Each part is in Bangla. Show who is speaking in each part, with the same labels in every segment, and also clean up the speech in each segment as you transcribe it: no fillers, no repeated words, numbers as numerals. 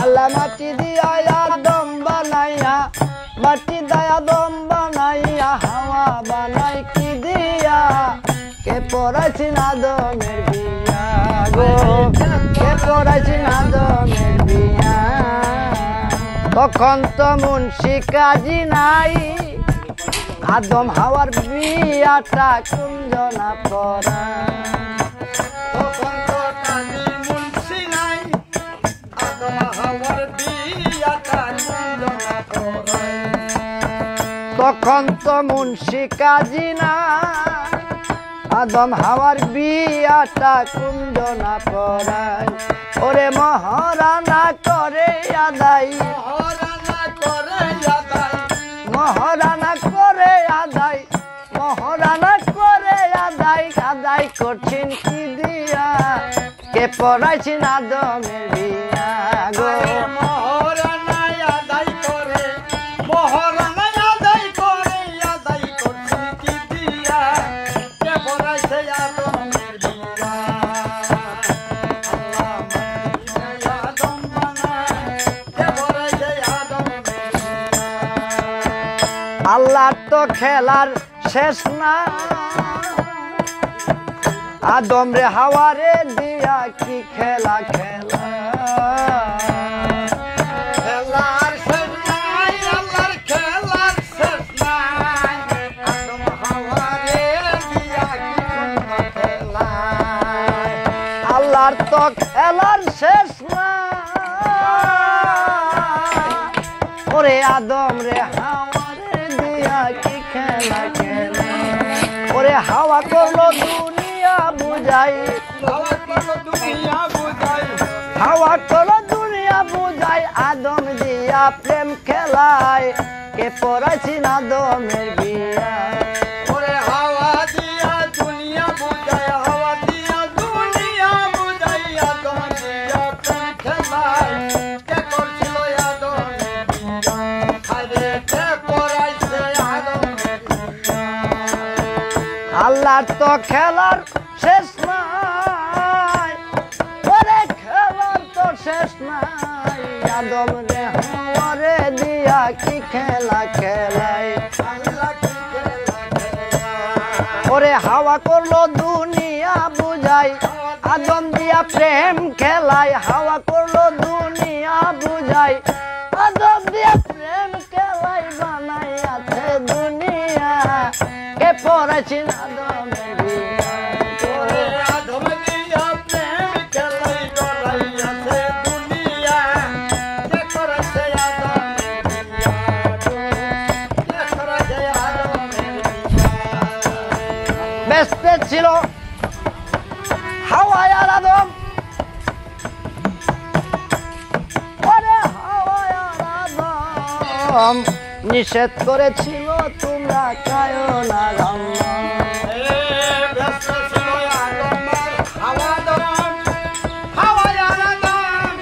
Speaker 1: আল্লাহ মাটি দিয়া আদম বানাইয়া মাটি দিয়া আদম বানাইয়া হাওয়া বানাই কি দিয়া কে পড়াইছেন আদমের বিয়া গো কে পড়াইছেন আদমের বিয়া তখন তো মুন্সি কাজী নাই আদম হাওয়ার বিয়াটা কুঞ্জনা পড়া
Speaker 2: তখন তো কাজী মুন্সি নাই আদম হাওয়ার বিয়াটা কুঞ্জনা পড়ায়
Speaker 1: তখন তো মুন্সি কাজী না আদম হাওয়ার বিয়াটা কুঞ্জনা পড়ায় ওরে মহারানা করে আদায়
Speaker 2: মহারানা করে আদায়
Speaker 1: মহারানা করে আদায় মহারানা করে আদায় আদায় করছেন কি দিয়া কে পড়াইছেন আদমের বিয়া গো
Speaker 2: মহারানা আদায় করে মহারানা আদায় করে আদায় করছে কি দিয়া কে পড়াইছে আদমের বিয়া আল্লাহ আদম বানায় কে পড়াইছে আদমের বিয়া
Speaker 1: আল্লাহ তো খেলার শেষ না আদম রে হাওয়ারে দিয়া কি খেলা খেলা
Speaker 2: খেলার শেষ নাই আল্লাহর খেলার শেষ নাই আদম হাওয়ারে দিয়া কি খেলা
Speaker 1: আল্লাহর তো খেলার শেষ না ওরে আদম রে হাওয়ারে দিয়া কি খেলা খেলা ওরে হাওয়া করলো দুনিয়া বুঝাই
Speaker 2: হাওয়া করলো দুনিয়া বুঝাই
Speaker 1: হাওয়া করলো দুনিয়া বুঝাই আদম দিয়া প্রেম খেলায় কে পড়াইছেন আদমের বিয়া
Speaker 2: ওরে হাওয়া দিয়া দুনিয়া বুঝাই হাওয়া দিয়া দুনিয়া বুঝাই আদম দিয়া প্রেম খেলায় কে করছিল আদমের বিয়া আরে কে পড়াইছে আদমের বিয়া
Speaker 1: আল্লাহর তো খেলার শেষ নাই ওরে খেলার তো শেষ নাই আদম রে হাওয়ারে দিয়া কি খেলা খেলাই
Speaker 2: আল্লাহ কি খেলা খেলা
Speaker 1: ওরে হাওয়া করলো দুনিয়া বুঝাই আদম দিয়া প্রেম খেলাই হাওয়া করলো দুনিয়া বুঝাই আদম দিয়া প্রেম খেলাই বানাই আছে দুনিয়া কে পড়াইছেন আদমের বিয়া
Speaker 2: ওরে আদম দিয়া প্রেম খেলাই গড়াইয়াছে দুনিয়া কে করেছে আদমের বিয়া কে করেছে আদমের বিয়া
Speaker 1: ব্যস্ত ছিল হাওয়া আর আদম ওরে হাওয়া আর আদম নিষেধ করেছিল তোমরা খায়ো না রমন
Speaker 2: ব্যস্ত ছিল আদম আর হাওয়া দম হাওয়া আর আদম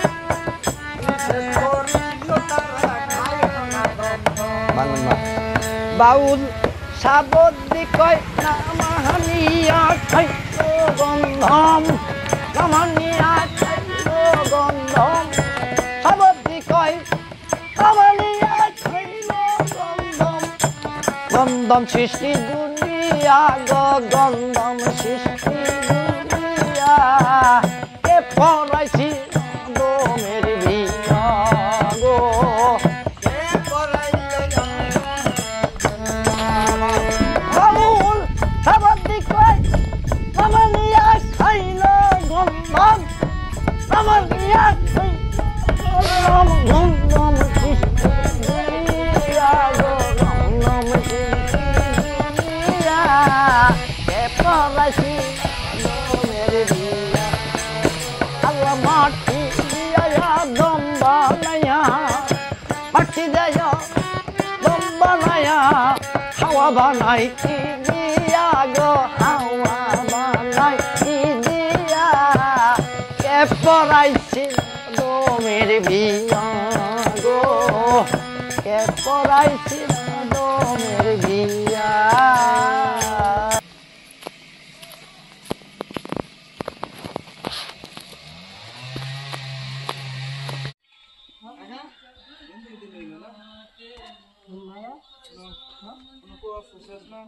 Speaker 2: নিষেধ করিল তারা খায় না দম
Speaker 1: বাউল সাবদ্দি কয় নামানিয়া খাইল গন্ধম নামানিয়া খাইল গন্ধম সাবদ্দি কয় নামানিয়া খাইল গন্ধম গন্ধম সৃষ্টি দুনিয়া গো গন্ধম সৃষ্টি দুনিয়া কে পড়াইছি আদমের বিয়া গো
Speaker 2: কে করাইল
Speaker 1: বাউল সাবদ্দি কয় নামানিয়া খাইল গন্ধম নামানিয়া খাইল গন্ধম গন্ধম সৃষ্টি দুনিয়া গো গন্ধম সৃষ্টি দুনিয়া কে পড়াইছি আদমের বিয়া আল্লাহ মাটি দিয়া আদম বানাইয়া মাটি দিয়া আদম বানাইয়া হাওয়া বানাই কি দিয়া গো হাওয়া বানাই কি দিয়া কে পড়াইছি আদমের বিয়া গো কে পড়াইছি আদমের বিয়া
Speaker 2: শেষ না